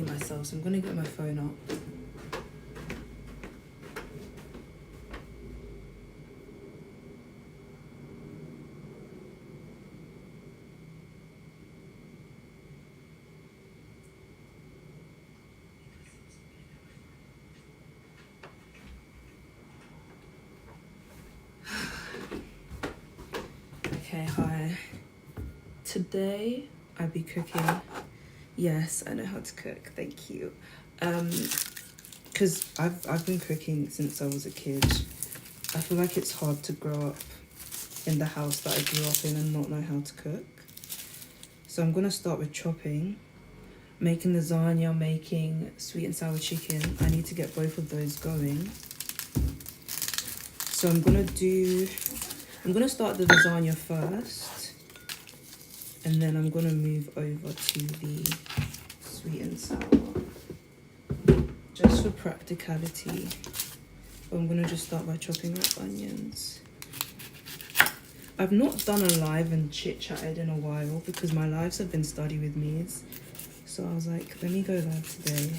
myself, so I'm gonna get my phone up. Okay, hi. Today I'll be cooking. Yes, I know how to cook. Thank you. Because I've been cooking since I was a kid. I feel like it's hard to grow up in the house that I grew up in and not know how to cook. So I'm gonna start with chopping, making lasagna, making sweet and sour chicken. I need to get both of those going. So I'm gonna start the lasagna first, and then I'm gonna move over to the sweet and sour. Just for practicality, I'm gonna just start by chopping up onions. I've not done a live and chit-chatted in a while because my lives have been study with me's. So I was like, let me go live today.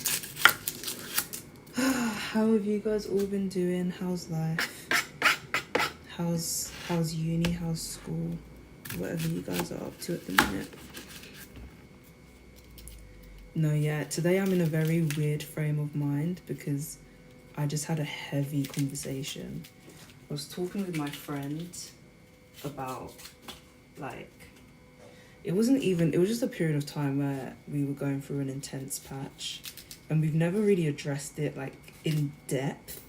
How have you guys all been doing? How's life? How's uni? How's school? Whatever you guys are up to at the minute. No, yeah, today I'm in a very weird frame of mind because I just had a heavy conversation. I was talking with my friend about, like, it was just a period of time where we were going through an intense patch and we've never really addressed it, like, in depth.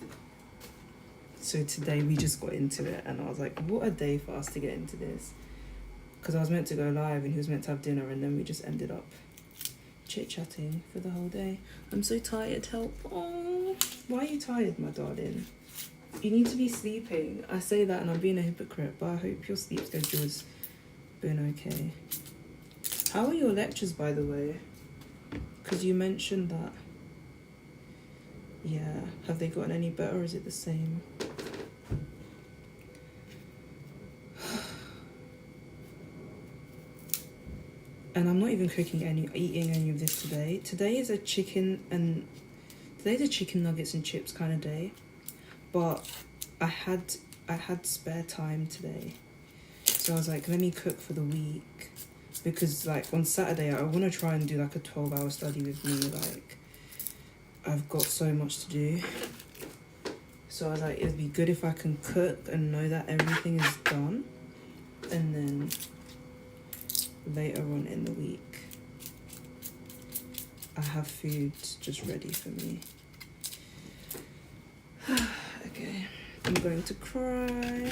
So today we just got into it and I was like, what a day for us to get into this. Because I was meant to go live and he was meant to have dinner and then we just ended up chit-chatting for the whole day. I'm so tired, help. Oh, why are you tired, my darling? You need to be sleeping. I say that and I'm being a hypocrite, but I hope your sleep schedule's been okay. How are your lectures, by the way? Because you mentioned that. Yeah, have they gotten any better or is it the same? And I'm not even eating any of this today. Today's a chicken nuggets and chips kind of day. But I had spare time today. So I was like, let me cook for the week. Because like on Saturday I want to try and do like a 12-hour study with me. Like I've got so much to do. So I was like, it'd be good if I can cook and know that everything is done. And then later on in the week, I have food just ready for me. Okay, I'm going to cry.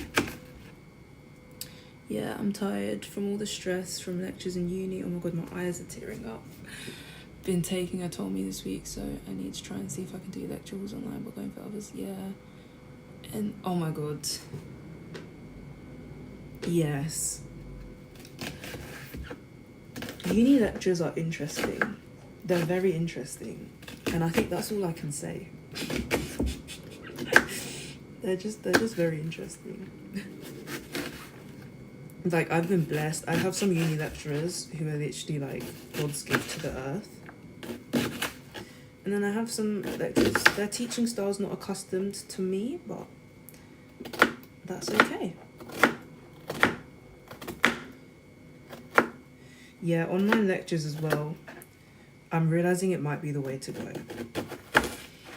Yeah, I'm tired from all the stress from lectures in uni. Oh my god, my eyes are tearing up. Been taking a Told Me this week, so I need to try and see if I can do lectures online, but going for others, yeah. And oh my god, yes, uni lectures are interesting. They're very interesting, and I think that's all I can say. they're just very interesting. Like, I've been blessed. I have some uni lecturers who are literally like God's gift to the earth. And then I have some lecturers, their teaching style's not accustomed to me, but that's okay. Yeah, online lectures as well. I'm realising it might be the way to go.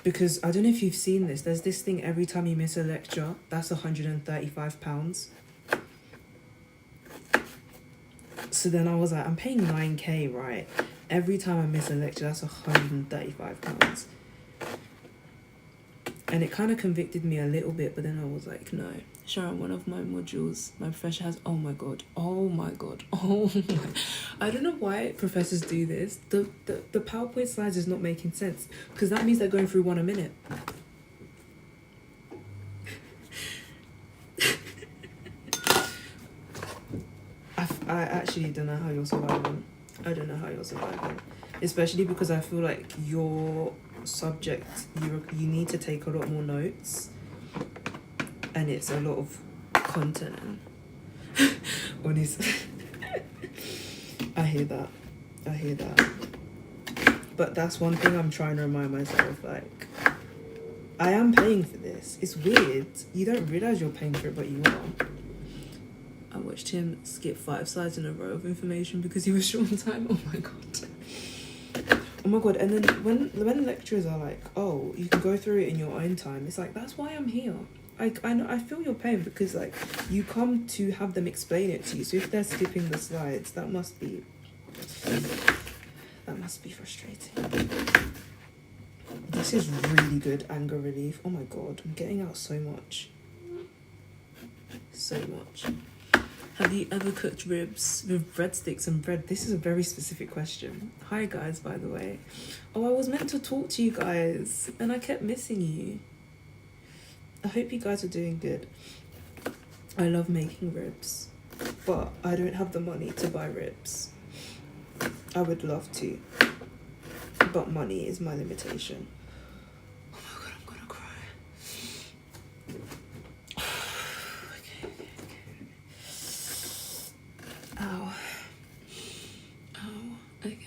Because I don't know if you've seen this, there's this thing every time you miss a lecture, that's £135. So then I was like, I'm paying 9k, right? Every time I miss a lecture, that's £135. And it kind of convicted me a little bit, but then I was like, no. Sharon, one of my modules, my professor has, oh my god. I don't know why professors do this. The PowerPoint slides is not making sense, because that means they're going through one a minute. I actually don't know how you're surviving. I don't know how you're surviving. Especially because I feel like your subject, you need to take a lot more notes. And it's a lot of content. Honestly. I hear that. But that's one thing I'm trying to remind myself, like, I am paying for this. It's weird. You don't realise you're paying for it, but you are. I watched him skip 5 slides in a row of information because he was short on time. Oh my god. Oh my god. And then when lecturers are like, oh, you can go through it in your own time, it's like, that's why I'm here. I know, I feel your pain because, like, you come to have them explain it to you. So if they're skipping the slides, that must be frustrating. This is really good anger relief. Oh my god, I'm getting out so much. So much. Have you ever cooked ribs with breadsticks and bread? This is a very specific question. Hi guys, by the way. Oh, I was meant to talk to you guys and I kept missing you. I hope you guys are doing good. I love making ribs, but I don't have the money to buy ribs. I would love to, but money is my limitation. Oh my god, I'm gonna cry. Okay. Ow. Okay.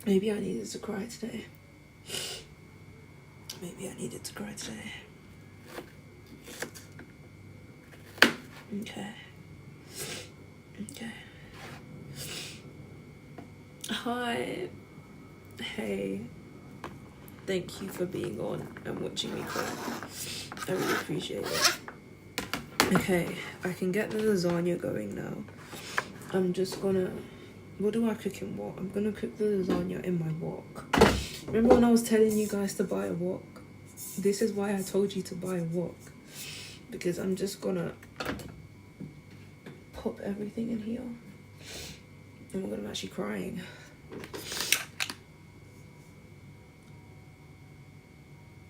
Maybe I needed to cry today. Okay. Hi. Hey. Thank you for being on and watching me cry. I really appreciate it. Okay, I can get the lasagna going now. I'm just gonna... What do I cook in what? I'm gonna cook the lasagna in my wok. Remember when I was telling you guys to buy a wok? This is why I told you to buy a wok. Because I'm just gonna pop everything in here. Oh my god, I'm actually crying.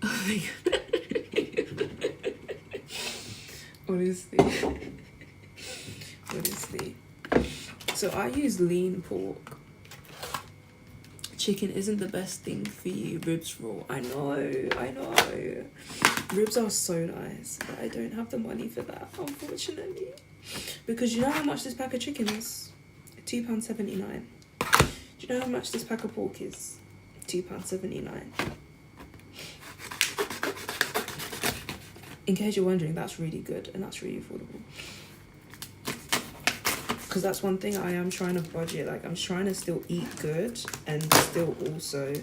Oh my god. Honestly. So I use lean pork. Chicken isn't the best thing for you. Ribs raw. I know. Ribs are so nice, but I don't have the money for that, unfortunately. Because you know how much this pack of chicken is? £2.79. Do you know how much this pack of pork is? £2.79. In case you're wondering, that's really good and that's really affordable. Because that's one thing I am trying to budget. Like, I'm trying to still eat good and still also,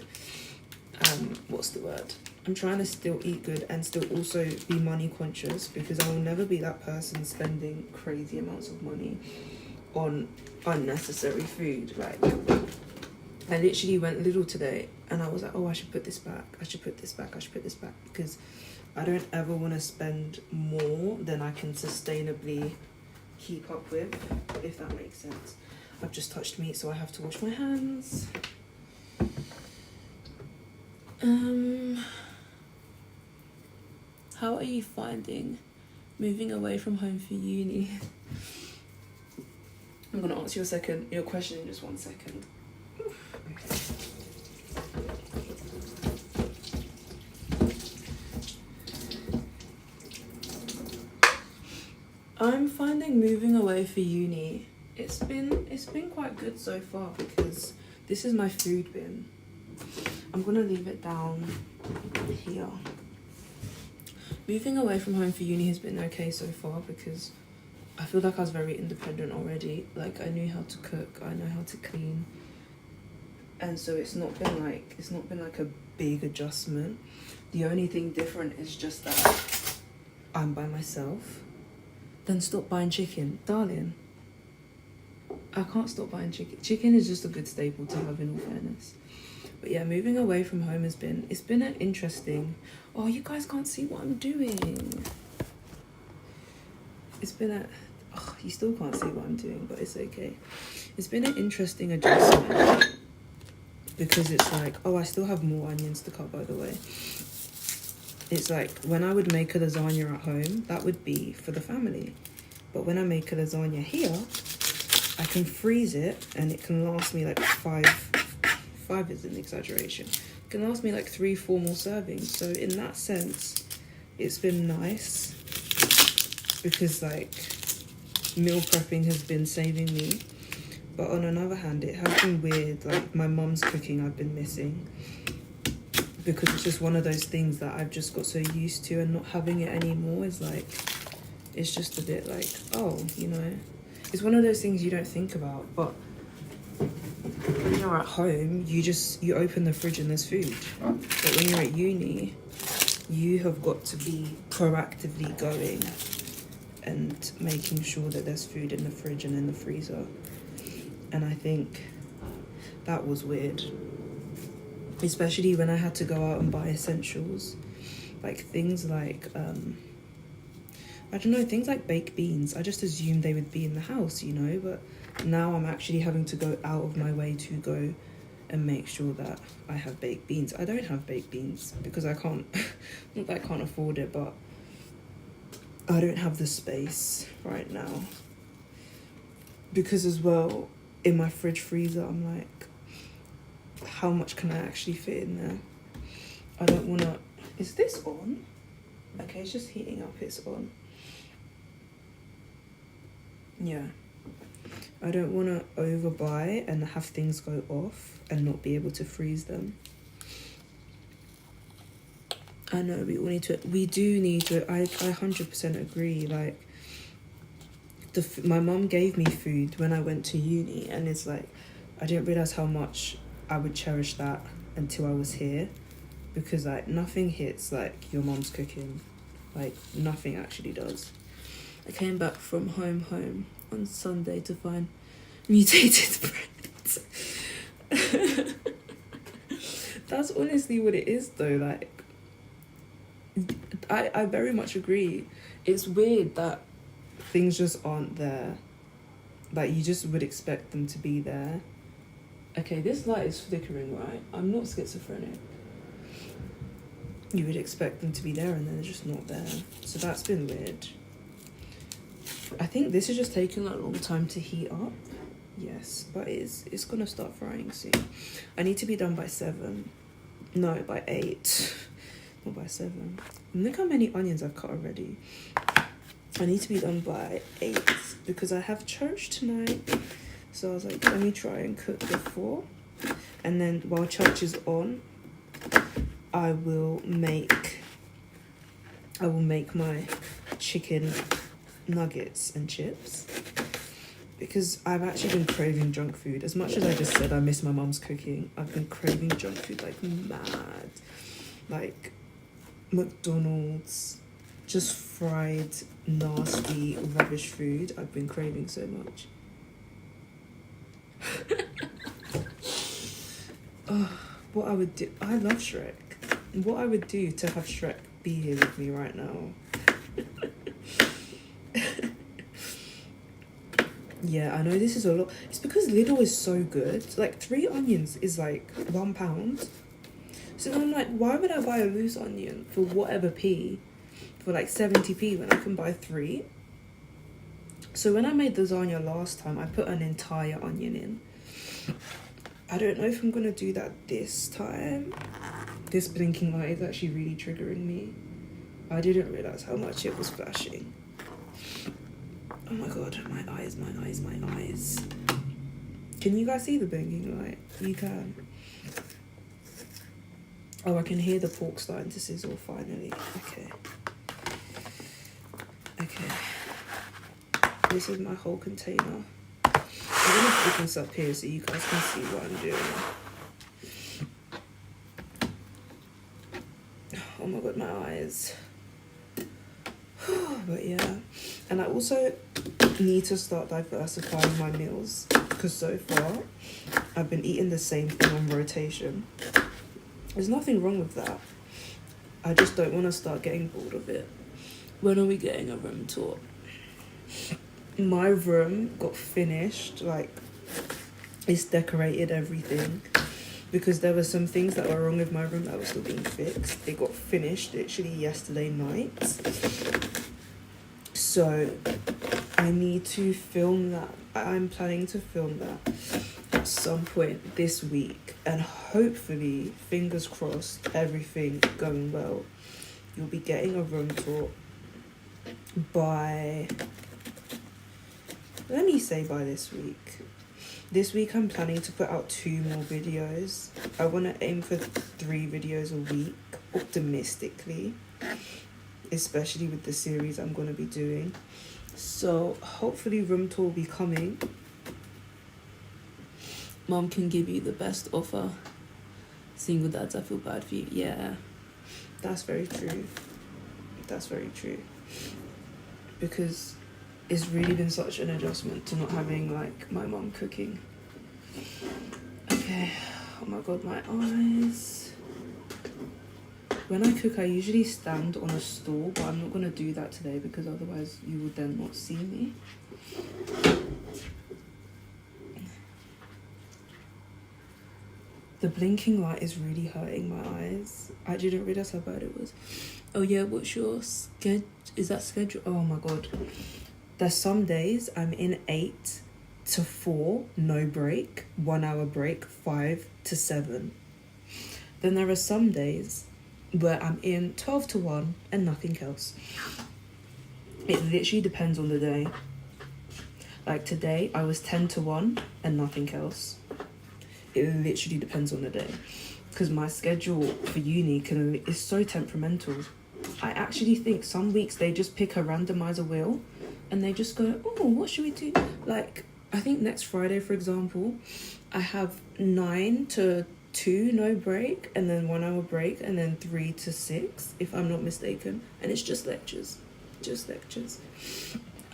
what's the word? I'm trying to still eat good and still also be money conscious, because I will never be that person spending crazy amounts of money on unnecessary food. Like, I literally went little today and I was like, oh, I should put this back. Because I don't ever want to spend more than I can sustainably keep up with, if that makes sense. I've just touched meat, so I have to wash my hands. How are you finding moving away from home for uni? I'm gonna answer your question in just 1 second. Okay. I'm finding moving away for uni, it's been quite good so far, because this is my food bin. I'm gonna leave it down here. Moving away from home for uni has been okay so far, because I feel like I was very independent already. Like, I knew how to cook, I know how to clean, and so it's not been like a big adjustment. The only thing different is just that I'm by myself. Then stop buying chicken. Darling, I can't stop buying chicken. Chicken is just a good staple to have, in all fairness. But yeah, moving away from home it's been an interesting... Oh, you guys can't see what I'm doing. You still can't see what I'm doing, but it's okay. It's been an interesting adjustment, because it's like, oh, I still have more onions to cut, by the way. It's like, when I would make a lasagna at home, that would be for the family. But when I make a lasagna here, I can freeze it and it can last me like five is an exaggeration. It can last me like 3-4 more servings. So in that sense, it's been nice, because like meal prepping has been saving me. But on another hand, it has been weird. Like, my mum's cooking I've been missing. Because it's just one of those things that I've just got so used to, and not having it anymore is like, it's just a bit like, oh, you know. It's one of those things you don't think about. But when you're at home, you open the fridge and there's food. But when you're at uni, you have got to be proactively going and making sure that there's food in the fridge and in the freezer. And I think that was weird. Especially when I had to go out and buy essentials. Like things like, I don't know, things like baked beans. I just assumed they would be in the house, you know, but now I'm actually having to go out of my way to go and make sure that I have baked beans. I don't have baked beans because I can't, not that I can't afford it, but I don't have the space right now. Because as well, in my fridge freezer, I'm like, how much can I actually fit in there? I don't want to... Is this on? Okay, it's just heating up, it's on. Yeah. I don't want to overbuy and have things go off and not be able to freeze them. I know we do need to, I 100% agree. Like, my mum gave me food when I went to uni, and it's like, I didn't realise how much I would cherish that until I was here, because like nothing hits like your mum's cooking. Like, nothing actually does. I came back from home on Sunday to find mutated bread. That's honestly what it is though. Like, I very much agree. It's weird that things just aren't there. Like, you just would expect them to be there. Okay, this light is flickering, right? I'm not schizophrenic. You would expect them to be there and they're just not there. So that's been weird. I think this is just taking a long time to heat up. Yes, but it's gonna start frying soon. I need to be done by 7. No, by 8. Not by 7. And look how many onions I've cut already. I need to be done by 8 because I have church tonight. So I was like, let me try and cook before. And then while church is on, I will make my chicken nuggets and chips. Because I've actually been craving junk food. As much as I just said I miss my mum's cooking, I've been craving junk food like mad. Like McDonald's, just fried, nasty, rubbish food. I've been craving so much. What I would do, I love Shrek. What I would do to have Shrek be here with me right now. Yeah, I know this is a lot. It's because Lidl is so good. Like, 3 onions is like £1. So I'm like, why would I buy a loose onion for whatever p for like 70p when I can buy 3? So when I made lasagna last time, I put an entire onion in. I don't know if I'm gonna do that this time. This blinking light is actually really triggering me. I didn't realise how much it was flashing. Oh my god, my eyes. Can you guys see the blinking light? You can. Oh, I can hear the pork starting to sizzle finally. Okay. This is my whole container. I'm gonna put this up here so you guys can see what I'm doing. Oh my god, my eyes. But yeah, and I also need to start diversifying my meals, because so far I've been eating the same thing on rotation. There's nothing wrong with that. I just don't want to start getting bored of it. When are we getting a room tour? My room got finished, like, it's decorated, everything, because there were some things that were wrong with my room that were still being fixed. It got finished literally yesterday night. So I need to film that. I'm planning to film that at some point this week, and hopefully, fingers crossed, everything going well, you'll be getting a room tour by, let me say by this week. This week I'm planning to put out 2 more videos. I want to aim for 3 videos a week, optimistically, especially with the series I'm going to be doing. So hopefully room tour will be coming. Mom can give you the best offer. Single dads, I feel bad for you. Yeah, that's very true. That's very true. Because it's really been such an adjustment to not having like my mom cooking. Okay, oh my god, my eyes. When I cook, I usually stand on a stool, but I'm not going to do that today because otherwise you would then not see me. The blinking light is really hurting my eyes. I didn't realize how bad it was. Oh yeah, what's your schedule? Is that schedule? Oh my god. There's some days I'm in 8 to 4, no break, 1 hour break, 5 to 7. Then there are some days where I'm in 12 to 1 and nothing else. It literally depends on the day. Like today, I was 10 to 1 and nothing else. It literally depends on the day. Because my schedule for uni is so temperamental. I actually think some weeks they just pick a randomizer wheel and they just go, oh, what should we do? Like, I think next Friday, for example, I have 9 to 2, no break, and then 1 hour break, and then 3 to 6, if I'm not mistaken. And it's just lectures. Just lectures.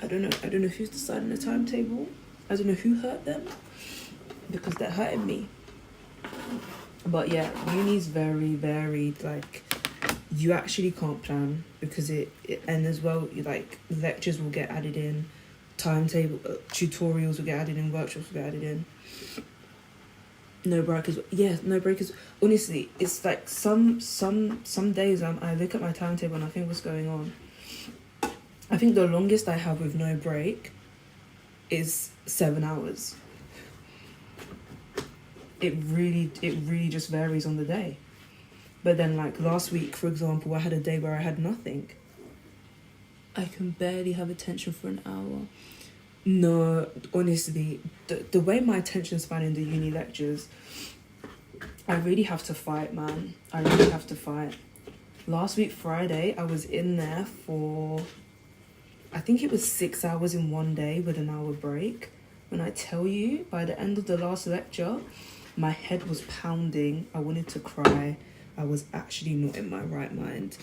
I don't know who's deciding the timetable. I don't know who hurt them, because they're hurting me. But yeah, uni's very varied. Like, you actually can't plan because it and as well, like, lectures will get added in, timetable, tutorials will get added in, workshops will get added in. No breakers. Yeah, no breakers. Honestly, it's like some days I look at my timetable and I think, what's going on? I think the longest I have with no break is 7 hours. It really just varies on the day. But then, like, last week, for example, I had a day where I had nothing. I can barely have attention for an hour. No, honestly, the way my attention span in the uni lectures, I really have to fight, man. I really have to fight. Last week, Friday, I was in there for, I think it was 6 hours in one day with an hour break. When I tell you, by the end of the last lecture, my head was pounding. I wanted to cry. I was actually not in my right mind.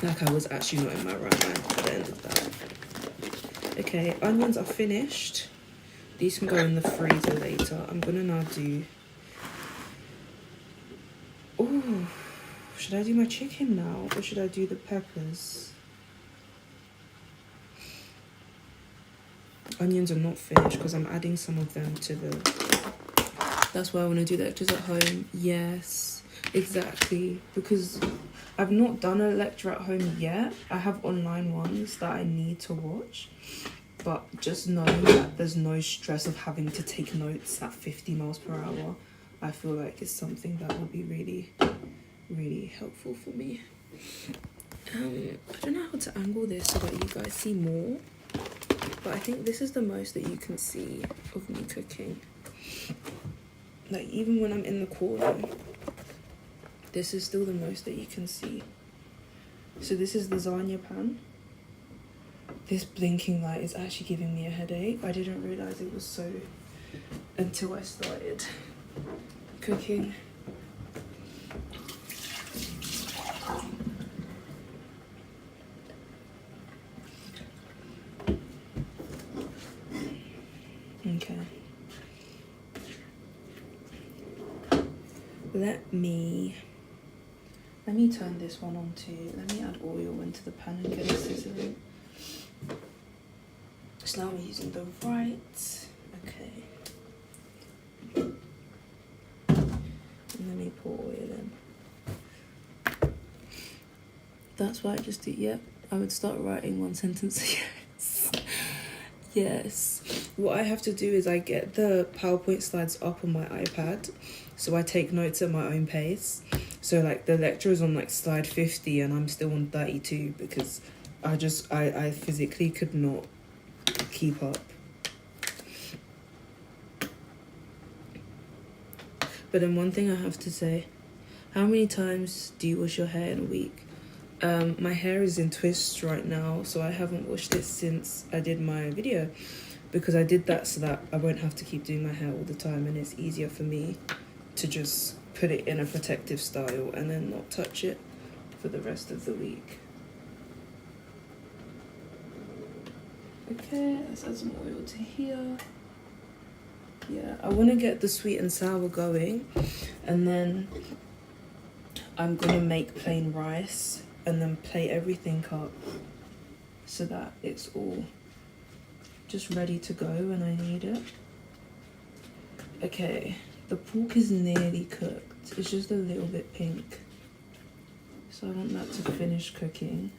Like, I was actually not in my right mind at the end of that. Okay, onions are finished. These can go in the freezer later. I'm gonna now do... Oh, should I do my chicken now? Or should I do the peppers? Onions are not finished because I'm adding some of them to the... That's why I want to do the lectures at home. Yes, exactly. Because I've not done a lecture at home yet. I have online ones that I need to watch. But just knowing that there's no stress of having to take notes at 50 miles per hour, I feel like it's something that will be really, really helpful for me. I don't know how to angle this so that you guys see more. But I think this is the most that you can see of me cooking. Like, even when I'm in the corner, this is still the most that you can see. So this is the lasagna pan. This blinking light is actually giving me a headache. I didn't realise it was so until I started cooking. Okay. Let me turn this one on too. Let me add oil into the pan and get it sizzling. So now we're using the right. Okay. And let me pour oil in. That's why I just did. Yep. I would start writing one sentence. Yes. Yes. What I have to do is I get the PowerPoint slides up on my iPad. So I take notes at my own pace. So, like, the lecture is on, like, slide 50 and I'm still on 32 because I physically could not keep up. But then one thing I have to say, how many times do you wash your hair in a week? My hair is in twists right now, so I haven't washed it since I did my video, because I did that so that I won't have to keep doing my hair all the time, and it's easier for me to just put it in a protective style and then not touch it for the rest of the week. Okay, let's add some oil to here. Yeah, I want to get the sweet and sour going, and then I'm gonna make plain rice and then plate everything up so that it's all just ready to go when I need it. Okay, the pork is nearly cooked. It's just a little bit pink, so I want that to finish cooking.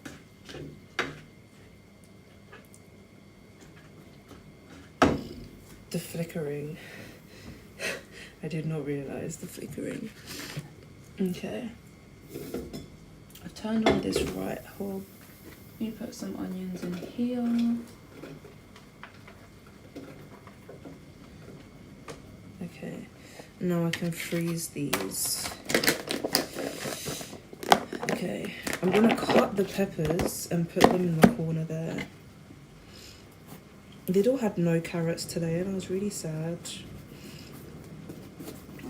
The flickering. I did not realize the flickering. Okay. I've turned on this right hob. Let me put some onions in here. Okay. Now I can freeze these. Okay. I'm gonna cut the peppers and put them in the corner there. Lidl had no carrots today and I was really sad.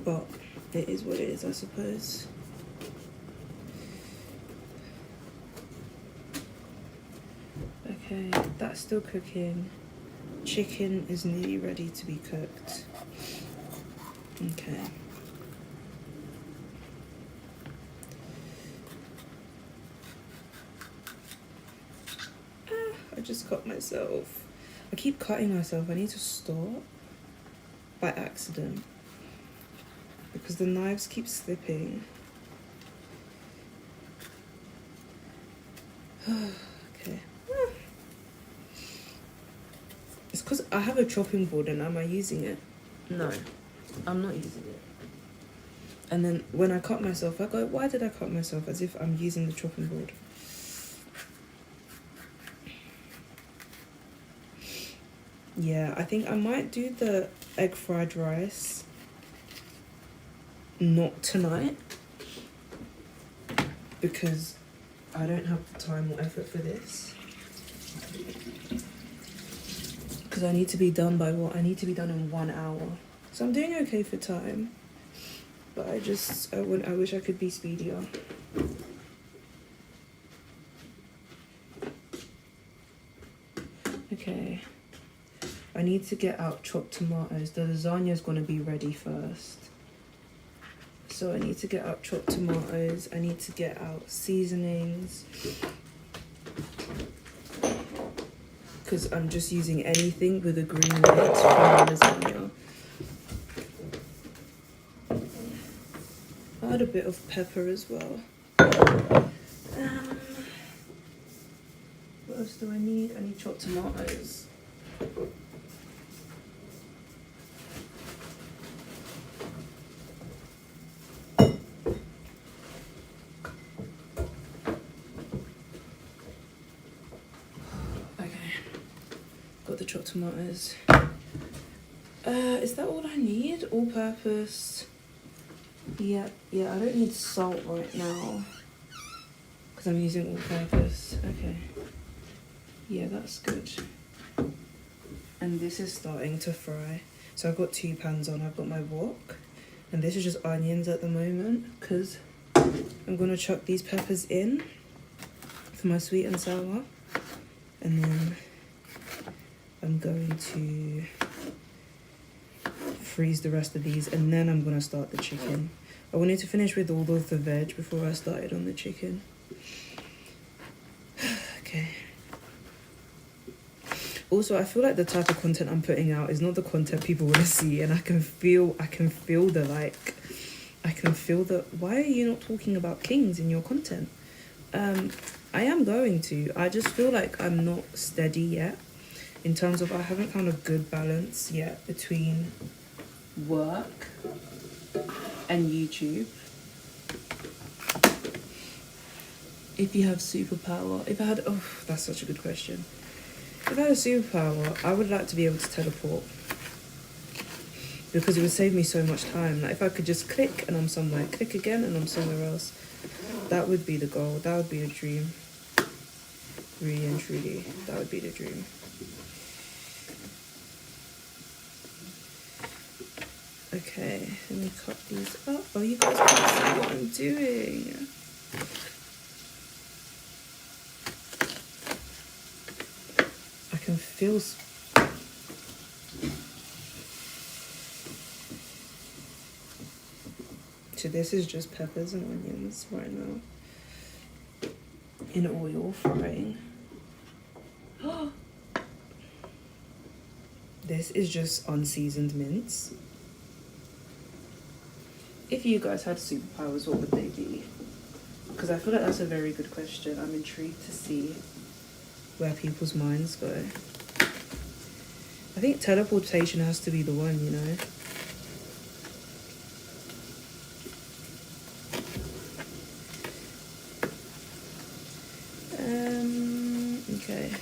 But it is what it is, I suppose. Okay, that's still cooking. Chicken is nearly ready to be cooked. Okay. I just cut myself. I keep cutting myself. I need to stop by accident because the knives keep slipping. Okay. It's because I have a chopping board, and am I using it? No, I'm not using it. And then when I cut myself, I go, why did I cut myself? As if I'm using the chopping board. Yeah, I think I might do the egg fried rice. Not tonight. Because I don't have the time or effort for this. Because I need to be done by what? I need to be done in 1 hour. So I'm doing okay for time. But I wish I could be speedier. Okay. I need to get out chopped tomatoes. The lasagna is going to be ready first. So I need to get out chopped tomatoes. I need to get out seasonings. Because I'm just using anything with a green lid for the lasagna. I'll add a bit of pepper as well. What else do I need? I need chopped tomatoes. The chopped tomatoes. Is that all I need? All purpose. Yeah, I don't need salt right now because I'm using all purpose. Okay. Yeah, that's good. And this is starting to fry. So I've got 2 pans on. I've got my wok, and this is just onions at the moment because I'm gonna chuck these peppers in for my sweet and sour, and then I'm going to freeze the rest of these, and then I'm going to start the chicken. I wanted to finish with all of the veg before I started on the chicken. Okay. Also, I feel like the type of content I'm putting out is not the content people want to see, and I can feel the why are you not talking about kings in your content? I am going to. I just feel like I'm not steady yet. In terms of, I haven't found a good balance yet between work and YouTube. If you have superpower, that's such a good question. If I had a superpower, I would like to be able to teleport. because it would save me so much time. Like if I could just click and I'm somewhere, click again and I'm somewhere else. That would be the goal. That would be a dream. Really and truly, that would be the dream. Okay, let me cut these up. Oh, you guys can't see what I'm doing. I can feel... So this is just peppers and onions right now. In oil, frying. This is just unseasoned mince. If you guys had superpowers, what would they be? Because I feel like that's a very good question. I'm intrigued to see where people's minds go. I think teleportation has to be the one, you know? Okay.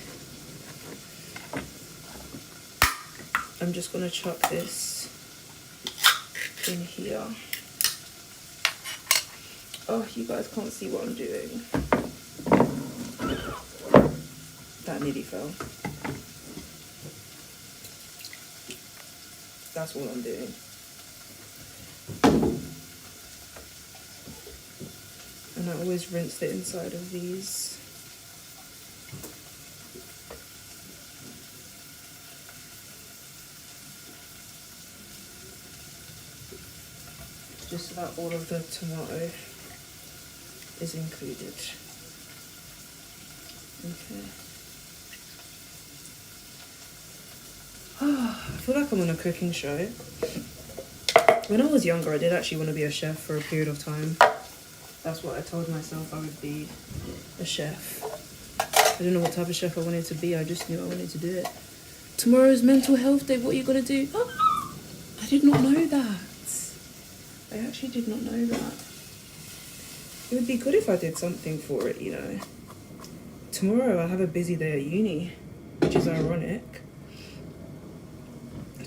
I'm just gonna chuck this in here. Oh, you guys can't see what I'm doing. That nearly fell. That's all I'm doing. And I always rinse the inside of these. Just so that all of the tomato is included. Okay. I feel like I'm on a cooking show. When I was younger, I did actually want to be a chef for a period of time. That's what I told myself, I would be a chef. I didn't know what type of chef I wanted to be, I just knew I wanted to do it. Tomorrow's mental health day, what are you gonna do? Oh, I did not know that. I actually did not know that. It would be good if I did something for it, you know. Tomorrow I have a busy day at uni, which is ironic.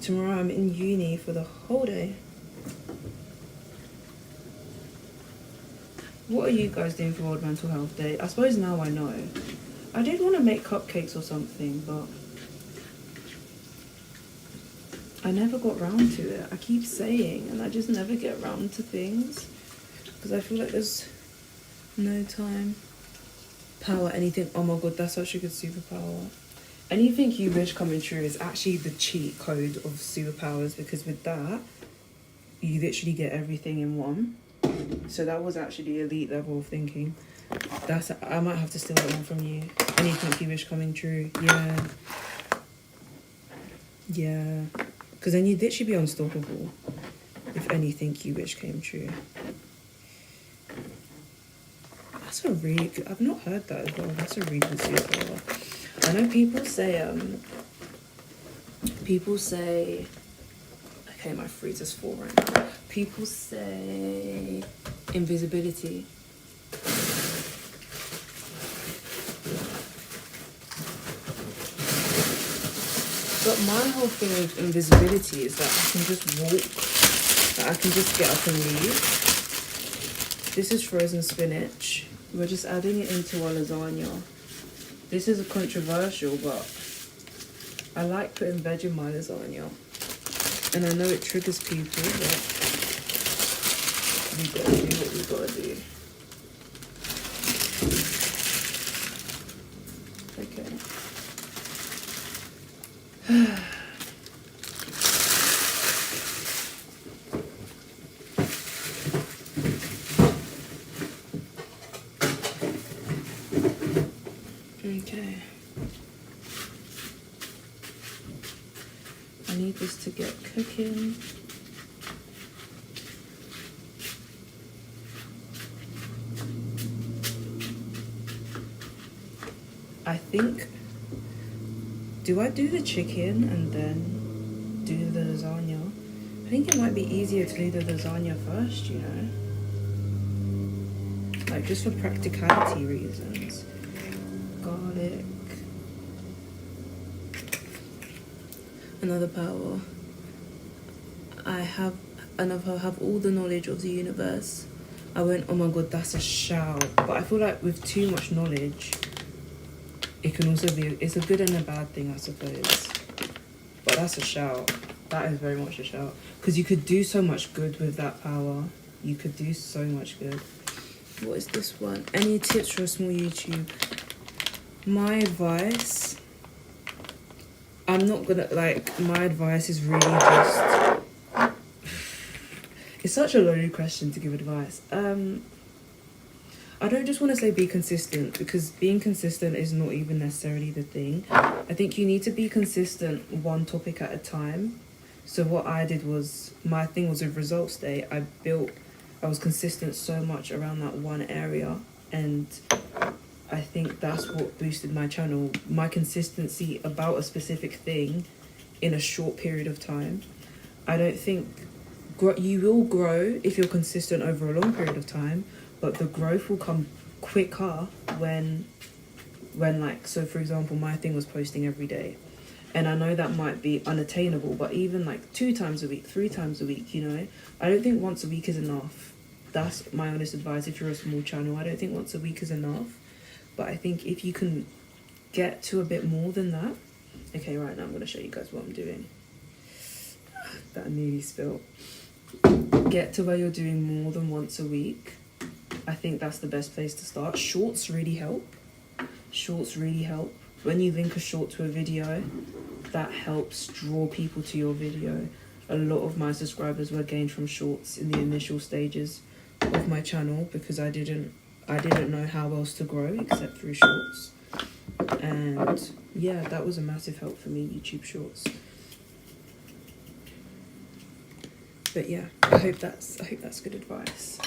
Tomorrow I'm in uni for the whole day. What are you guys doing for World Mental Health Day? I suppose now I know. I did want to make cupcakes or something, but I never got round to it. I keep saying, and I just never get round to things. Because I feel like there's no time. Power, anything. Oh my god, that's such a good superpower. Anything you wish coming true is actually the cheat code of superpowers, because with that, you literally get everything in one. So that was actually elite level of thinking. I might have to steal that one from you. Anything you wish coming true. Yeah. Because then you'd literally be unstoppable if anything you wish came true. That's a really good... I've not heard that as well. That's a really good superpower. I know people say... Okay, my freezer's full right now. People say invisibility. But my whole thing with invisibility is that I can just walk, that I can just get up and leave. This is frozen spinach. We're just adding it into our lasagna. This is controversial, but I like putting veg in my lasagna. And I know it triggers people, but we gotta do what we gotta do. Okay. Okay. I need this to get cooking. I think, do I do the chicken and then do the lasagna? I think it might be easier to do the lasagna first, you know? Like, just for practicality reasons. Garlic. Another power. I I have all the knowledge of the universe. I went, oh my god, that's a shout. But I feel like with too much knowledge, it can also be, it's a good and a bad thing, I suppose. But that's a shout. That is very much a shout. Because you could do so much good with that power. You could do so much good. What is this one? Any tips for a small YouTube? My advice, I'm not gonna, like, my advice is really just, it's such a loaded question to give advice. I don't just want to say be consistent, because being consistent is not even necessarily the thing. I think you need to be consistent one topic at a time. So what I did was, my thing was with results day, I was consistent so much around that one area, and I think that's what boosted my channel. My consistency about a specific thing in a short period of time. I don't think you will grow if you're consistent over a long period of time, but the growth will come quicker when like, so for example, my thing was posting every day. And I know that might be unattainable, but even like 2 times a week, 3 times a week, you know, I don't think once a week is enough. That's my honest advice if you're a small channel. I don't think once a week is enough. But I think if you can get to a bit more than that. Okay, right now I'm going to show you guys what I'm doing. That nearly spilled. Get to where you're doing more than once a week. I think that's the best place to start. Shorts really help. Shorts really help. When you link a short to a video, that helps draw people to your video. A lot of my subscribers were gained from shorts in the initial stages of my channel, because I didn't know how else to grow except through shorts. And yeah, that was a massive help for me, YouTube shorts. But yeah, I hope that's good advice.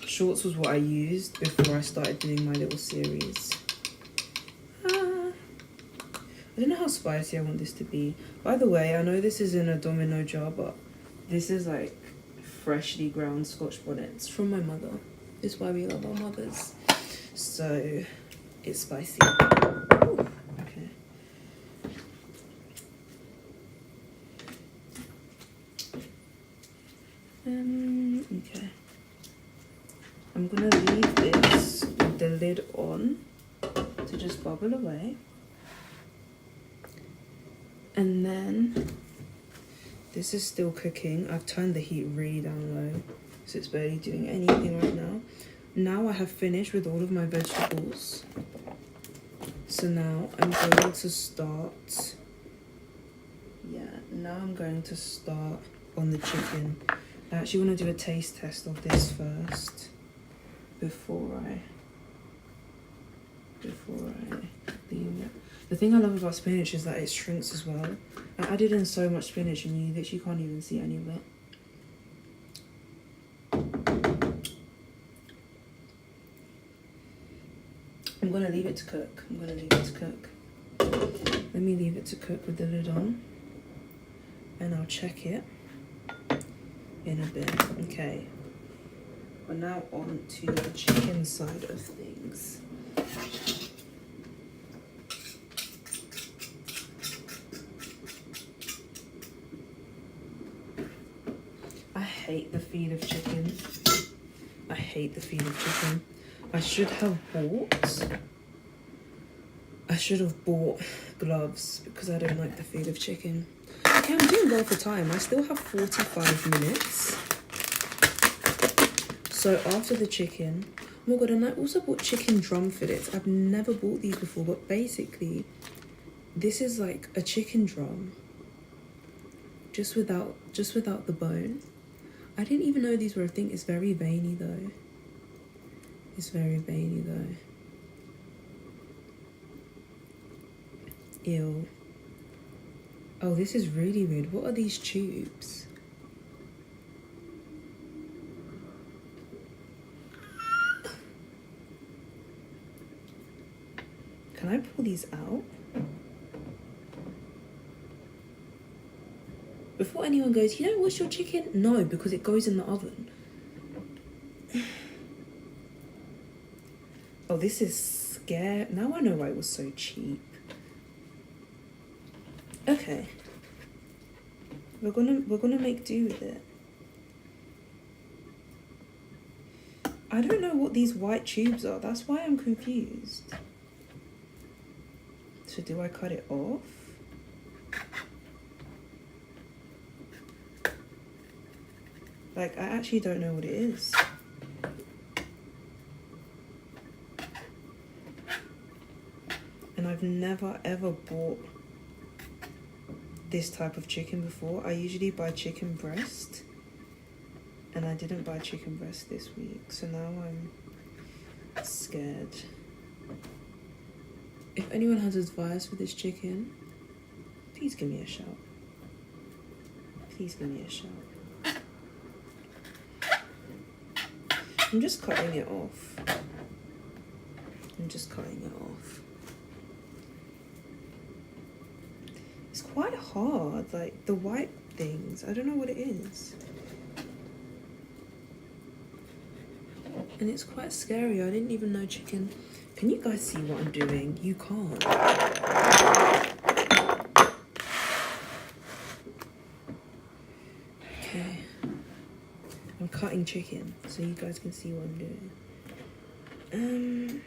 Shorts was what I used before I started doing my little series. I don't know how spicy I want this to be. By the way, I know this is in a domino jar, but this is like freshly ground Scotch bonnets from my mother. This is why we love our mothers. So it's spicy. Ooh, okay. Okay. I'm gonna leave this with the lid on to just bubble away. And then this is still cooking. I've turned the heat really down low, so it's barely doing anything right now. Now I have finished with all of my vegetables. So now I'm going to start. Yeah, now I'm going to start on the chicken. I actually want to do a taste test of this first before I leave it. The thing I love about spinach is that it shrinks as well. I added in so much spinach and you literally can't even see any of it. I'm going to leave it to cook. Let me leave it to cook with the lid on. And I'll check it in a bit. Okay. We're now on to the chicken side of things. I hate the feed of chicken. I should have bought gloves because I don't like the feed of chicken. Okay, I'm doing well for time. I still have 45 minutes. So after the chicken, oh my god, and I also bought chicken drum fillets. I've never bought these before, but basically, this is like a chicken drum, just without the bone. I didn't even know these were a thing. It's very veiny though. Ew. Oh, this is really weird. What are these tubes? Can I pull these out? Before anyone goes, you don't wash your chicken? No, because it goes in the oven. Oh, this is scary. Now I know why it was so cheap. Okay. We're gonna make do with it. I don't know what these white tubes are. That's why I'm confused. So do I cut it off? Like, I actually don't know what it is. And I've never ever bought this type of chicken before. I usually buy chicken breast. And I didn't buy chicken breast this week. So now I'm scared. If anyone has advice for this chicken, please give me a shout. Please give me a shout. I'm just cutting it off. I'm just cutting it off. It's quite hard, like the white things. I don't know what it is. And it's quite scary. I didn't even know chicken. Can you guys see what I'm doing? You can't. Okay. I'm cutting chicken so you guys can see what I'm doing.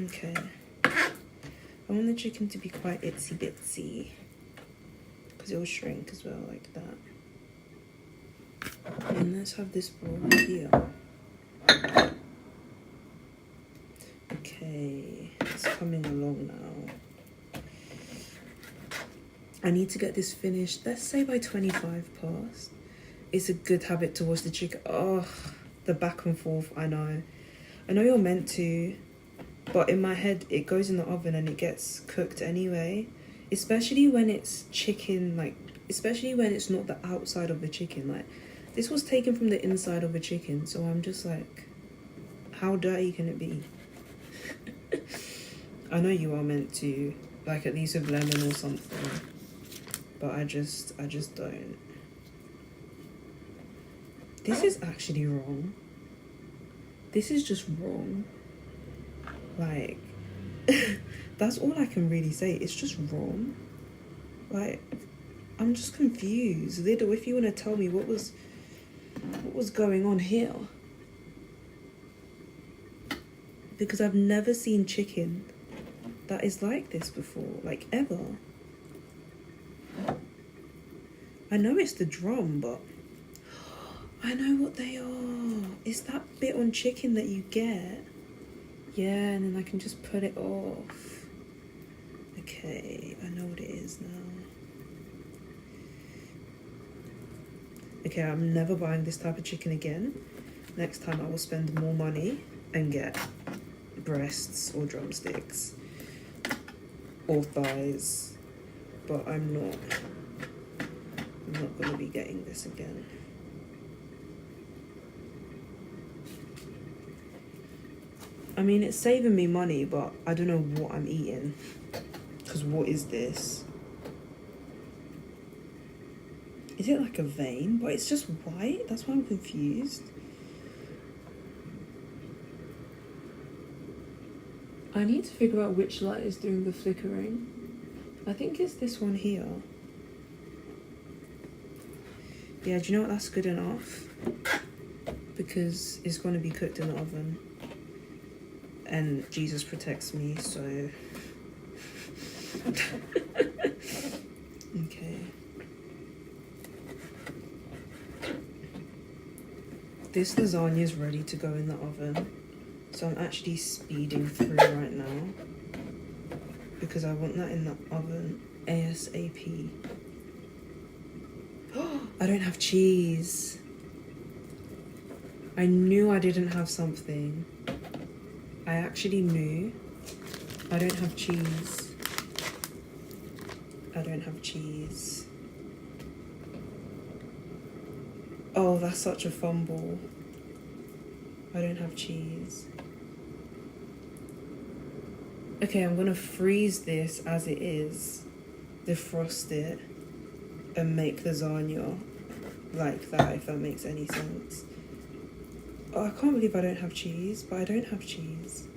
Okay. I want the chicken to be quite itsy bitsy because it will shrink as well, like that. And let's have this bowl here. Okay, it's coming along now. I need to get this finished, let's say by 25 past. It's a good habit to wash the chicken. Oh, the back and forth, I know. I know you're meant to, but in my head, it goes in the oven and it gets cooked anyway. Especially when it's chicken, like, especially when it's not the outside of the chicken. Like, this was taken from the inside of a chicken, so I'm just like, how dirty can it be? I know you are meant to, like at least with lemon or something, but I just don't. This is actually wrong. This is just wrong. Like, that's all I can really say. It's just wrong. Like, I'm just confused. Lidl, if you want to tell me what was going on here. Because I've never seen chicken that is like this before, like ever. I know it's the drum, but I know what they are. It's that bit on chicken that you get. Yeah, and then I can just put it off. Okay, I know what it is now. Okay, I'm never buying this type of chicken again. Next time I will spend more money and get breasts or drumsticks or thighs, but I'm not going to be getting this again. I mean, it's saving me money, but I don't know what I'm eating. Because what is this? Is it like a vein? But it's just white? That's why I'm confused. I need to figure out which light is doing the flickering. I think it's this one here. Yeah, do you know what? That's good enough. Because it's going to be cooked in the oven. And Jesus protects me, so... Okay. This lasagna is ready to go in the oven. So I'm actually speeding through right now. Because I want that in the oven ASAP. I don't have cheese. I knew I didn't have something. I actually knew. I don't have cheese. I don't have cheese. Oh, that's such a fumble. I don't have cheese. Okay, I'm gonna freeze this as it is, defrost it, and make lasagna like that, if that makes any sense. Oh, I can't believe I don't have cheese, but I don't have cheese.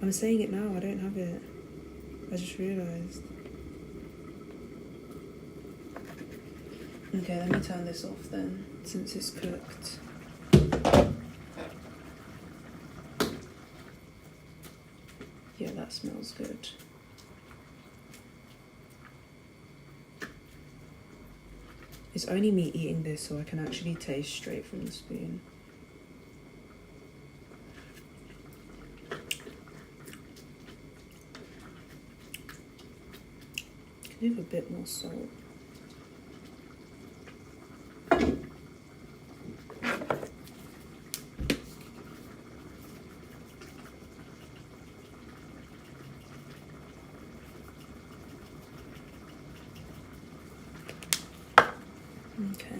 I'm saying it now, I don't have it. I just realised. Okay, let me turn this off then, since it's cooked. Yeah, that smells good. It's only me eating this, so I can actually taste straight from the spoon. Can have a bit more salt. Okay.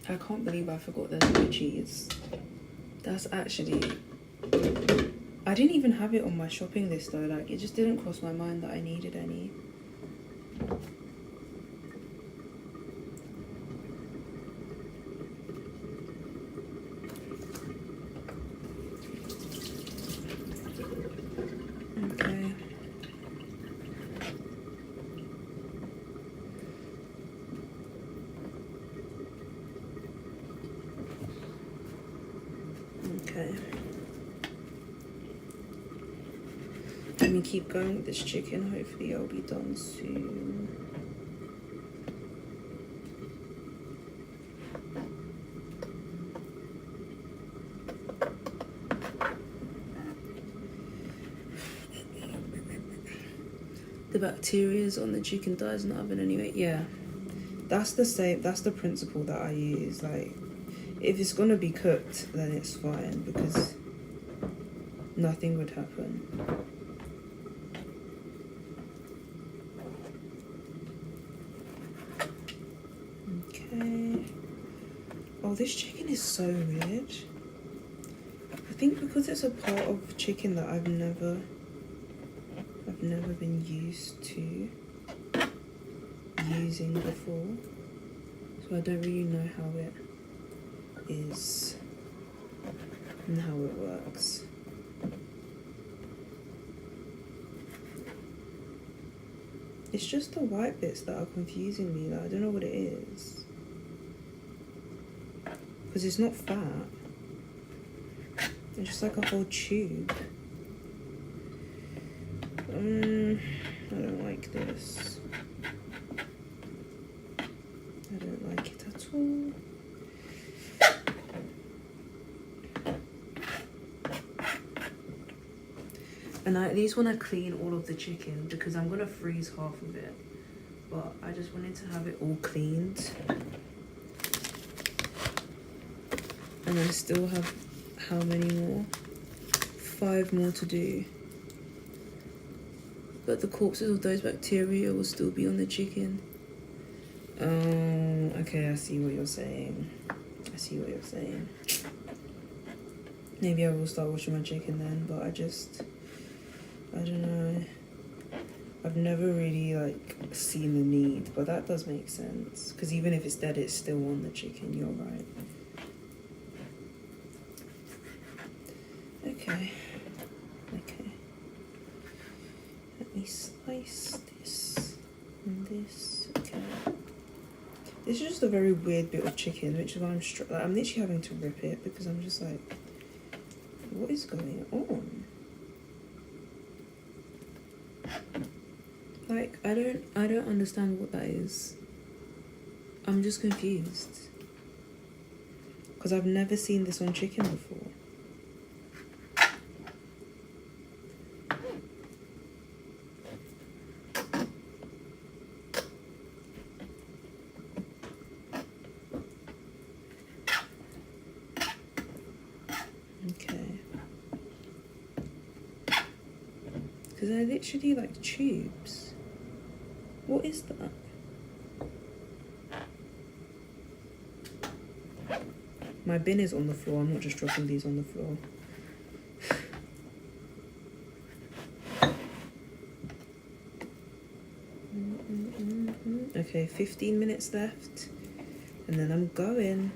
I can't believe I forgot there's no cheese. That's actually... I didn't even have it on my shopping list though, like it just didn't cross my mind that I needed any. Okay. Okay. Let me keep going with this chicken. Hopefully I'll be done soon. The bacteria's on the chicken dies in the oven anyway. Yeah. That's the same, that's the principle that I use. Like, if it's gonna be cooked, then it's fine because nothing would happen. Okay. Oh, this chicken is so weird. I think because it's a part of chicken that I've never been used to using before, so I don't really know how it is and how it works. It's just the white bits that are confusing me. Like, I don't know what it is, because it's not fat, it's just like a whole tube. I don't like this. I don't like it at all. And I at least want to clean all of the chicken because I'm going to freeze half of it. But I just wanted to have it all cleaned. And I still have how many more? 5 more to do. But the corpses of those bacteria will still be on the chicken. Oh, okay, I see what you're saying. I see what you're saying. Maybe I will start washing my chicken then, but I don't know. I've never really, like, seen the need, but that does make sense. Because even if it's dead, it's still on the chicken, you're right. Okay. Okay. Let me slice this and this. Okay. This is just a very weird bit of chicken, which is why I'm literally having to rip it because I'm just like, what is going on? Like, I don't understand what that is. I'm just confused. Because I've never seen this on chicken before. Okay. Because they're literally like tubes. What is that? My bin is on the floor. I'm not just dropping these on the floor. Okay, 15 minutes left. And then I'm going.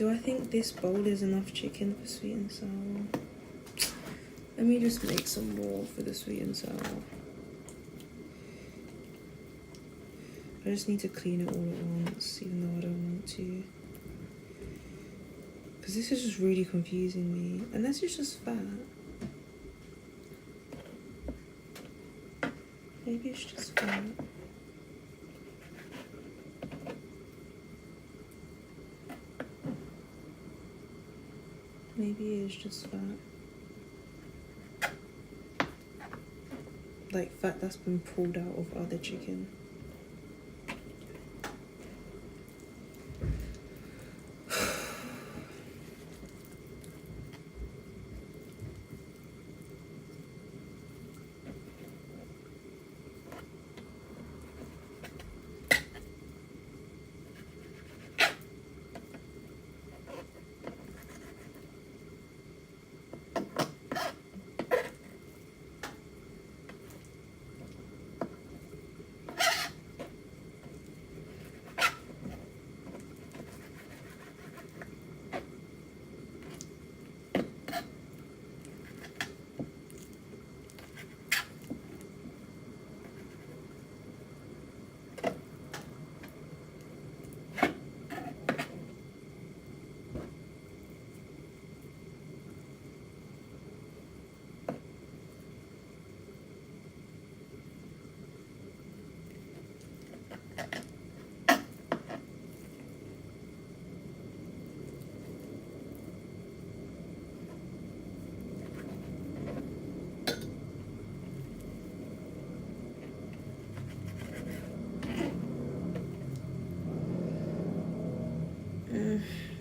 Do I think this bowl is enough chicken for sweet and sour? Let me just make some more for the sweet and sour. I just need to clean it all at once, even though I don't want to. Because this is just really confusing me. Unless it's just fat. Maybe it's just fat. Maybe it is just fat. Like fat that's been pulled out of other chicken.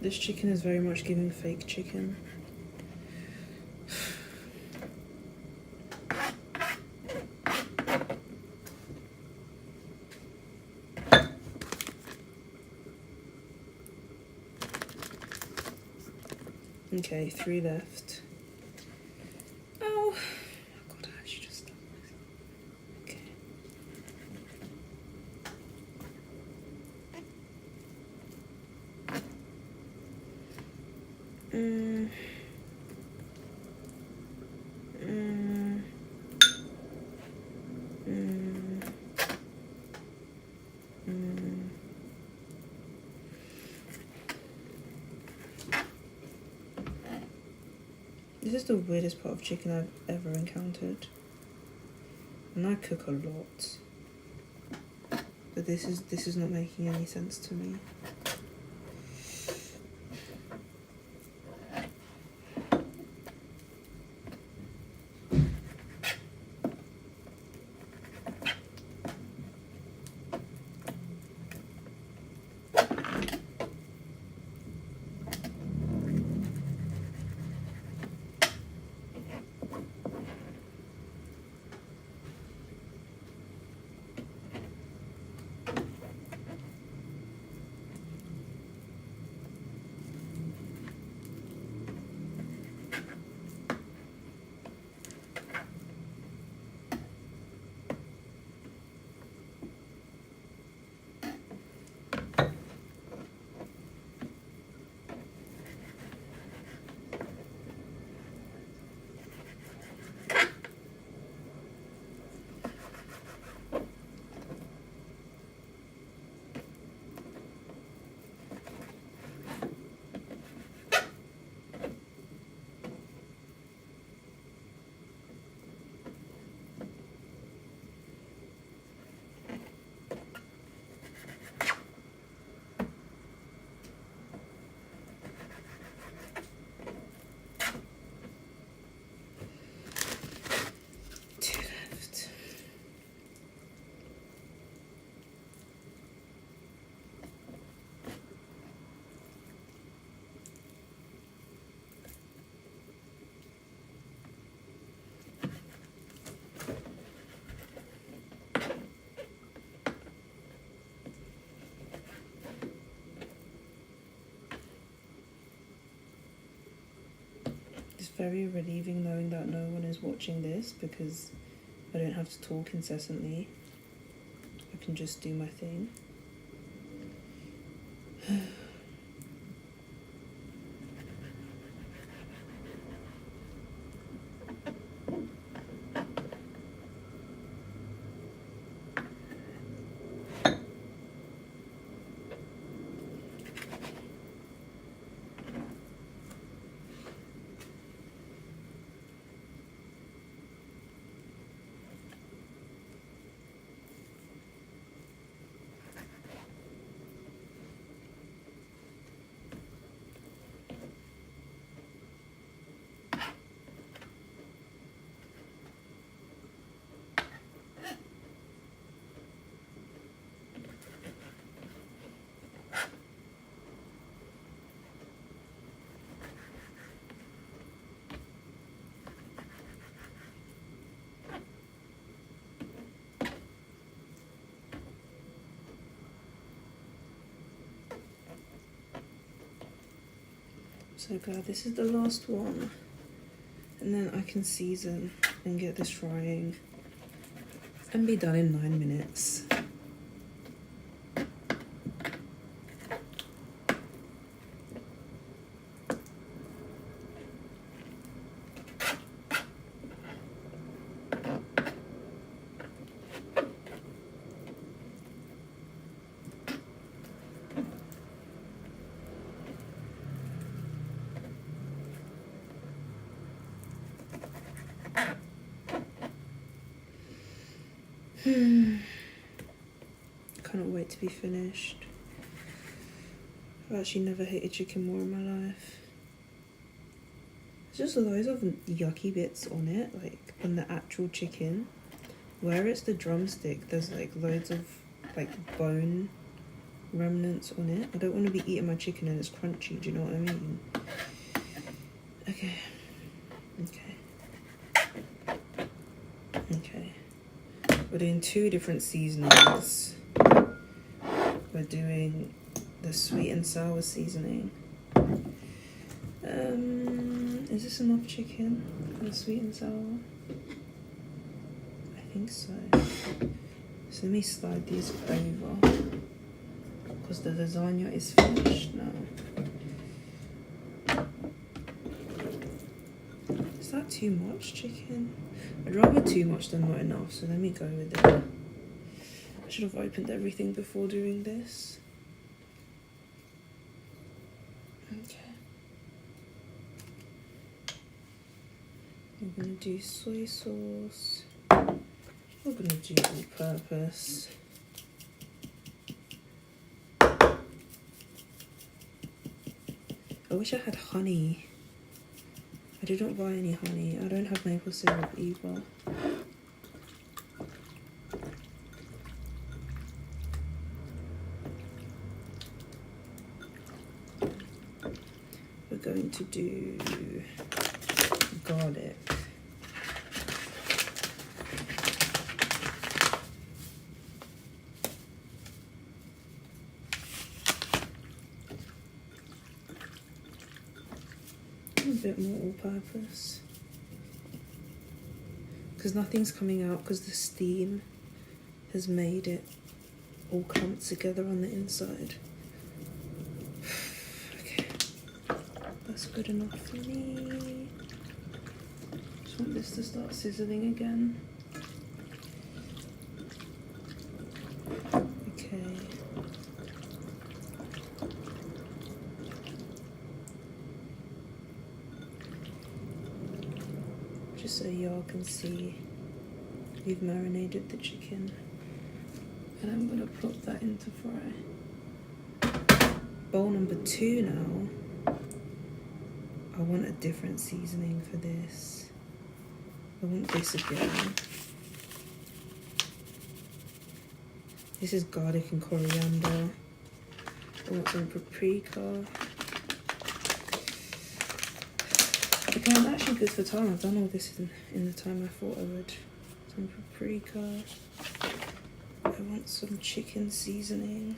This chicken is very much giving fake chicken. Okay, 3 left. Oh, God, I should just stop myself. Okay. This is the weirdest part of chicken I've ever encountered. And I cook a lot. But this is not making any sense to me. It's very relieving knowing that no one is watching this because I don't have to talk incessantly. I can just do my thing. So glad this is the last one. And then I can season and get this frying and be done in 9 minutes. Cannot wait to be finished. I've actually never hated chicken more in my life. There's just loads of yucky bits on it, like on the actual chicken. Where it's the drumstick, there's like loads of like bone remnants on it. I don't want to be eating my chicken and it's crunchy, do you know what I mean? Okay. We're doing 2 different seasonings. We're doing the sweet and sour seasoning. Is this enough chicken for the sweet and sour? I think so. So let me slide these over because the lasagna is finished now. Is that too much chicken? I'd rather too much than not enough, so let me go with it. I should have opened everything before doing this. Okay. I'm gonna do soy sauce. We're gonna do all-purpose. I wish I had honey. I didn't buy any honey. I don't have maple syrup either. We're going to do garlic. A bit more all-purpose because nothing's coming out because the steam has made it all clump together on the inside. Okay, that's good enough for me. Just want this to start sizzling again. Okay. Just so y'all can see, we've marinated the chicken. And I'm gonna plop that into fry. Bowl number 2 now. I want a different seasoning for this. I want this again. This is garlic and coriander. I want some paprika. Okay, I'm actually good for time. I've done all this in the time I thought I would. Some paprika. I want some chicken seasoning.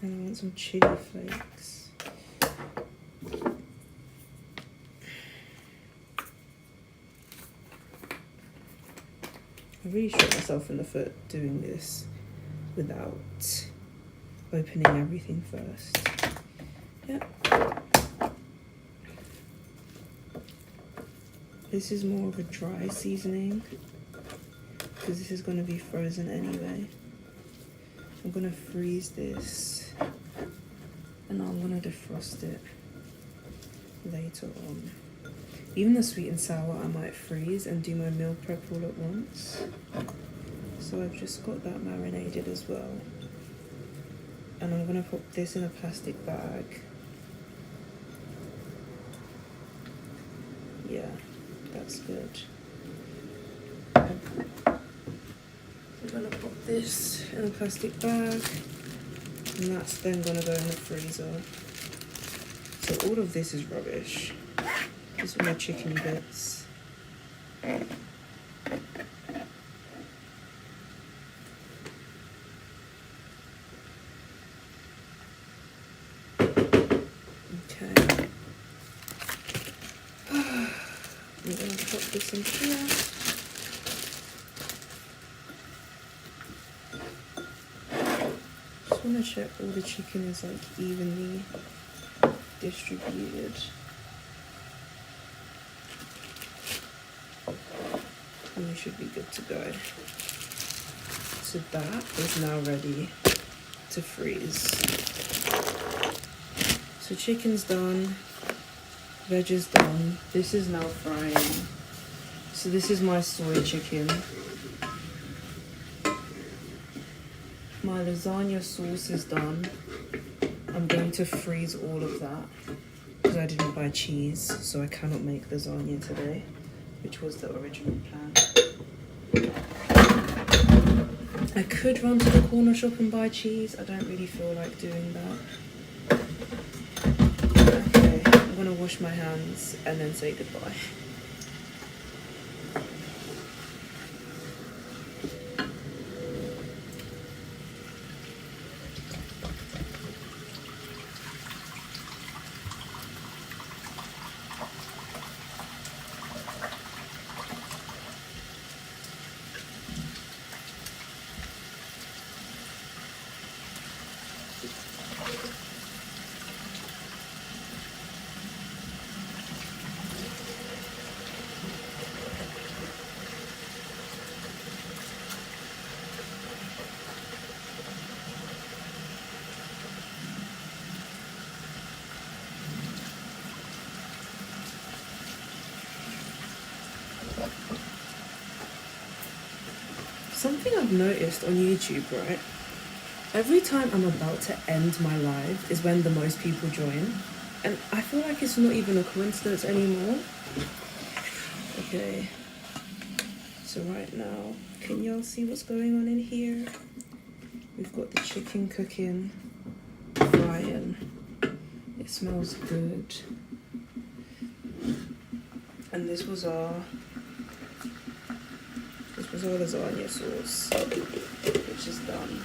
And I want some chili flakes. I really shot myself in the foot doing this without opening everything first. Yep. This is more of a dry seasoning because this is going to be frozen anyway. I'm going to freeze this and I'm going to defrost it later on. Even the sweet and sour I might freeze and do my meal prep all at once. So I've just got that marinated as well. And I'm going to put this in a plastic bag. Yeah, that's good. I'm going to put this in a plastic bag. And that's then going to go in the freezer. So all of this is rubbish. These are my chicken bits. pop this in here. Just want to check all the chicken is like evenly distributed. And we should be good to go. So that is now ready to freeze. So chicken's done, veg is done. This is now frying. So this is my soy chicken. My lasagna sauce is done. I'm going to freeze all of that because I didn't buy cheese, so I cannot make lasagna today, which was the original plan. I could run to the corner shop and buy cheese. I don't really feel like doing that. Okay, I'm gonna wash my hands and then say goodbye. Something I've noticed on YouTube, right? Every time I'm about to end my live is when the most people join. And I feel like it's not even a coincidence anymore. Okay. So right now, can y'all see what's going on in here? We've got the chicken cooking, frying. It smells good. And this was our lasagna sauce, which is done.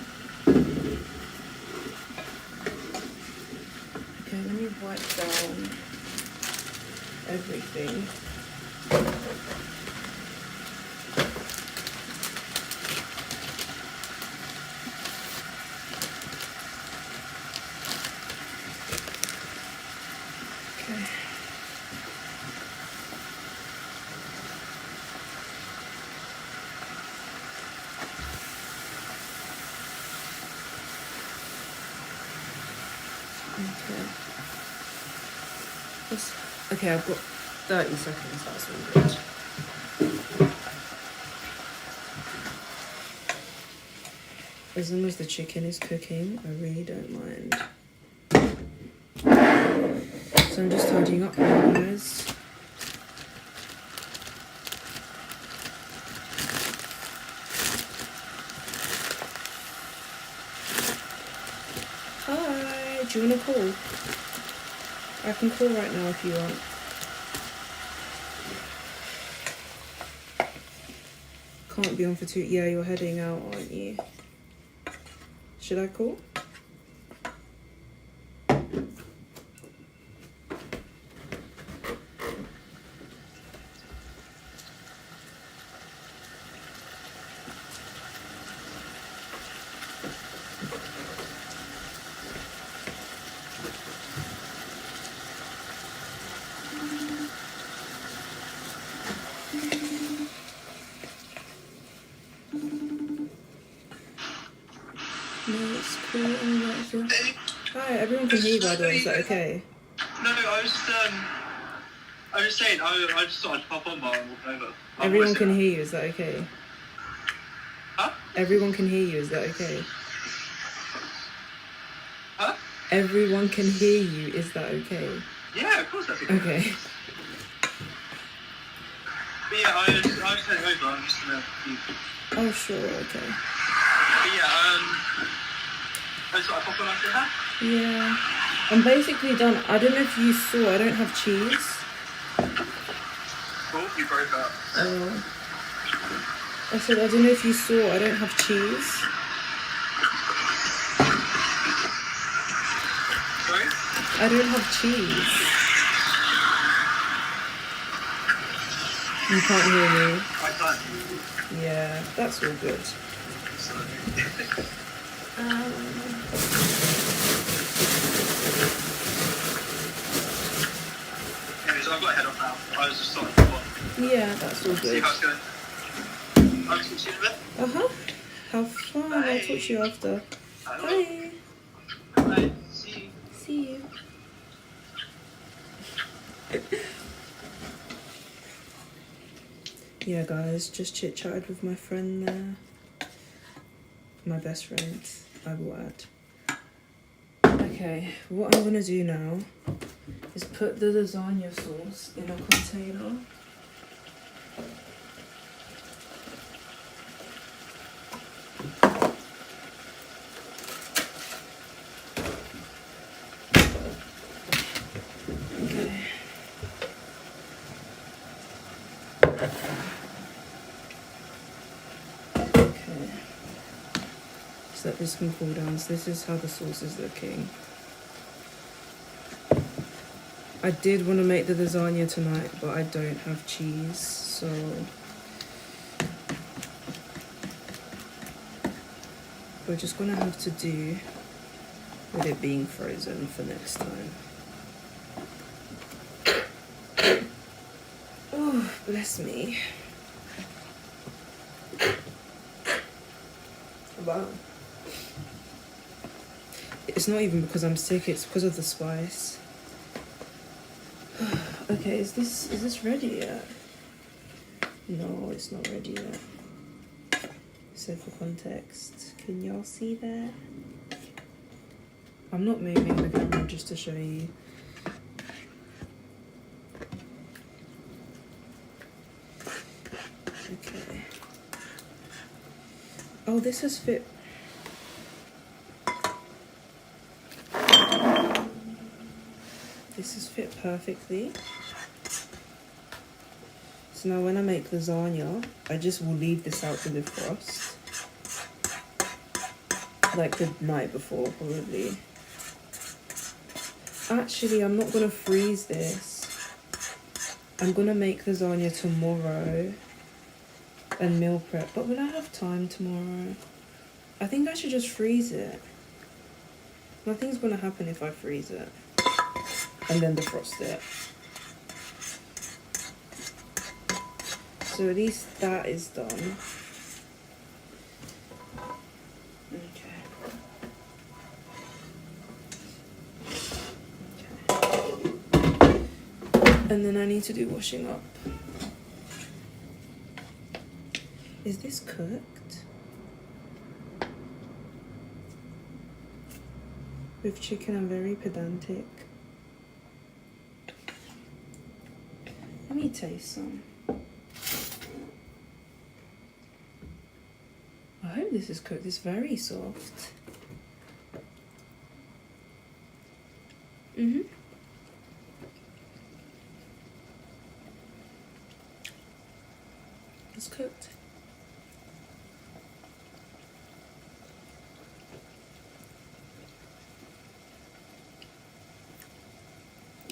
Okay, let me wipe down everything. Okay. Okay, I've got 30 seconds, that's all good. As long as the chicken is cooking, I really don't mind. So I'm just tidying up now, guys. Hi, do you want to call? I can call right now if you want. Can't be on for 2. Yeah, you're heading out, aren't you? Should I call? No, it's cool. I'm not sure. Hi, everyone can hear you, by the way. Is that okay? No, I was just saying, I just thought I'd pop on while I'm walking over. Everyone can hear you. Is that okay? Huh? Everyone can hear you. Is that okay? Huh? Everyone can hear you. Is that okay? Yeah, of course that's okay. Okay. But yeah, I was heading over. I'm just gonna leave. Oh, sure. Okay. But yeah, I just thought I'd pop on after that. Yeah. I'm basically done. I don't know if you saw. I don't have cheese. Oh, you broke up. I said, I don't know if you saw. I don't have cheese. Sorry? I don't have cheese. You can't hear me? I can't. Yeah, that's all good. Sorry. Anyways, I've got to head off now. I was just starting to walk. Yeah, that's all See good. how it's going. I'll see you in a bit. Uh-huh. Have fun. I'll talk to you after. Bye. Bye. See you. See you. Yeah, guys, just chit-chatted with my friend there. My best friend, I will add. Okay, what I'm gonna do now is put the lasagna sauce in a container. So that this can cool down. So this is how the sauce is looking. I did want to make the lasagna tonight, but I don't have cheese, so we're just gonna have to do with it being frozen for next time. Oh, bless me. Wow. It's not even because I'm sick, it's because of the spice. Okay, is this ready yet? No, it's not ready yet. So for context, can y'all see that? I'm not moving the camera just to show you. Okay. Oh, this has fit. This has fit perfectly. So now when I make lasagna, I just will leave this out to defrost. Like the night before, probably. Actually, I'm not gonna freeze this. I'm gonna make lasagna tomorrow and meal prep. But will I have time tomorrow? I think I should just freeze it. Nothing's gonna happen if I freeze it. And then defrost it. So at least that is done. Okay. And then I need to do washing up. Is this cooked? With chicken, I'm very pedantic. Let me taste some. I hope this is cooked. It's very soft. It's cooked.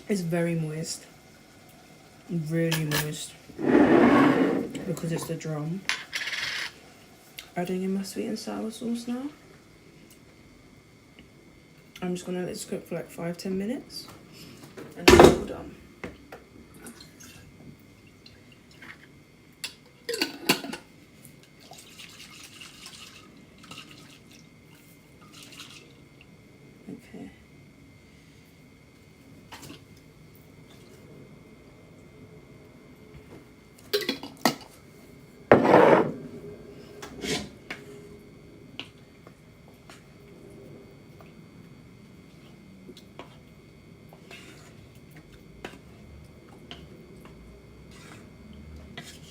It's very moist. Really moist. Because it's the drum. Adding in my sweet and sour sauce now. I'm just gonna let this cook for like 5-10 minutes. And then it's all done. Okay.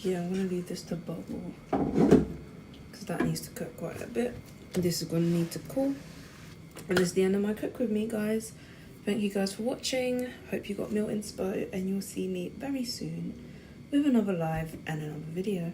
Yeah, I'm gonna leave this to bubble because that needs to cook quite a bit. This is gonna need to cool. And this is the end of my cook with me, guys. Thank you guys for watching. Hope you got meal inspo, and you'll see me very soon with another live and another video.